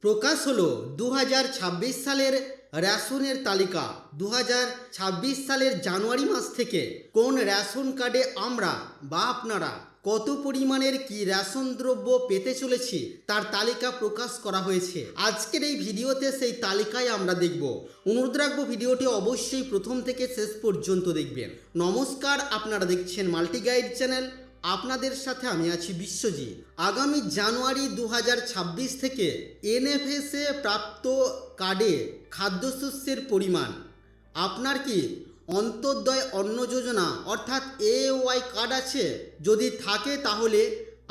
প্রকাশ হলো 2026 সালের রেশনের তালিকা। 2026 সালের জানুয়ারি মাস থেকে কোন রেশন কার্ডে আমরা বা আপনারা কত পরিমাণের কি রেশন দ্রব্য পেতে চলেছি তার তালিকা প্রকাশ করা হয়েছে। আজকের এই ভিডিওতে সেই তালিকায় আমরা দেখব। অনুরোধ রাখবো ভিডিওটি অবশ্যই প্রথম থেকে শেষ পর্যন্ত দেখবেন। নমস্কার, আপনারা দেখছেন মাল্টি গাইড চ্যানেল। আপনাদের সাথে আমি আছি বিশ্বজিৎ। আগামী জানুয়ারি 2026 থেকে এনএফএসএ প্রাপ্ত কার্ডে খাদ্যশস্যের পরিমাণ, আপনার কি অন্তর্দয় অন্ন যোজনা অর্থাৎ এওয়াই কার্ড আছে? যদি থাকে তাহলে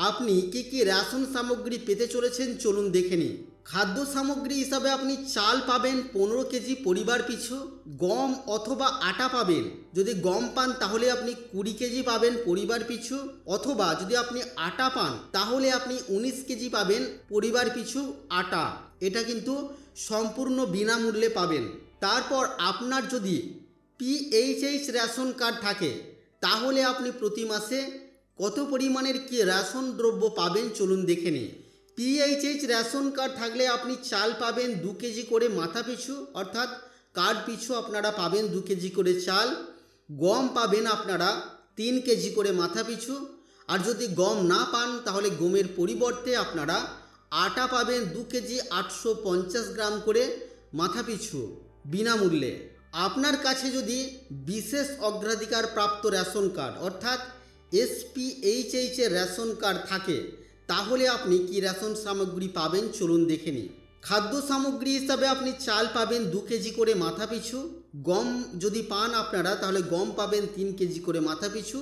আপনি কি কি রেশন সামগ্রী পেতে চলেছেন চলুন দেখে নিই। খাদ্য সামগ্রী হিসাবে আপনি চাল পাবেন 15 কেজি পরিবার পিছু, গম অথবা আটা পাবেন। যদি গম পান তাহলে আপনি 20 কেজি পাবেন পরিবার পিছু, অথবা যদি আপনি আটা পান তাহলে আপনি 19 কেজি পাবেন পরিবার পিছু আটা। এটা কিন্তু সম্পূর্ণ বিনামূল্যে পাবেন। তারপর আপনার যদি পিএইচএইচ রেশন কার্ড থাকে তাহলে আপনি প্রতি মাসে কত পরিমাণের কি রেশন দ্রব্য পাবেন চলুন দেখে নিই। পিএইচএইচ রেশন কার্ড থাকলে আপনি চাল পাবেন 2 কেজি করে মাথা পিছু, অর্থাৎ কার্ড পিছু আপনারা পাবেন 2 কেজি করে চাল। গম পাবেন আপনারা 3 কেজি করে মাথা পিছু। আর যদি গম না পান তাহলে গমের পরিবর্তে আপনারা আটা পাবেন 2 কেজি 850 গ্রাম করে মাথা পিছু বিনামূল্যে। আপনার কাছে যদি বিশেষ অগ্রাধিকার প্রাপ্ত রেশন কার্ড অর্থাৎ এসপিএইচএইচ এর রেশন কার্ড থাকে তাহলে আপনি কি রেশন সামগ্রী পাবেন চলুন দেখে নিই। খাদ্য সামগ্রী হিসাবে আপনি চাল পাবেন 2 কেজি করে মাথা পিছু। গম যদি পান আপনারা তাহলে গম পাবেন 3 কেজি করে মাথা পিছু।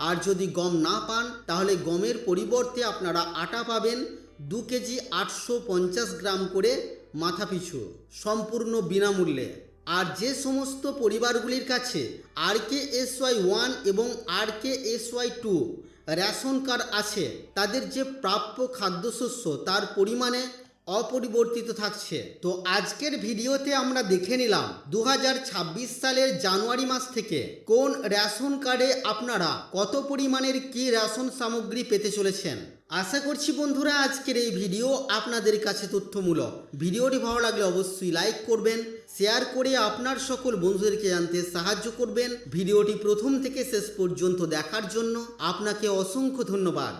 আর যদি গম না পান তাহলে গমের পরিবর্তে আপনারা আটা পাবেন 2 কেজি 850 গ্রাম করে মাথা পিছু সম্পূর্ণ বিনামূল্যে। আর যে সমস্ত পরিবারগুলির কাছে RKSY 1 এবং RKSY 2 রেশন কার্ড আছে তাদের যে প্রাপ্য খাদ্যশস্য তার পরিমাণে অপরিবর্তিত থাকছে। তো আজকের ভিডিওতে আমরা দেখে নিলাম 2026 সালের জানুয়ারি মাস থেকে কোন রেশন কার্ডে আপনারা কত পরিমাণের কি রেশন সামগ্রী পেতে চলেছেন। আশা করছি বন্ধুরা আজকের এই ভিডিও আপনাদের কাছে তথ্যমূলক। ভিডিওটি ভালো লাগলে অবশ্যই লাইক করবেন, শেয়ার করে আপনার সকল বন্ধুদেরকে জানতে সাহায্য করবেন। ভিডিওটি প্রথম থেকে শেষ পর্যন্ত দেখার জন্য আপনাকে অসংখ্য ধন্যবাদ।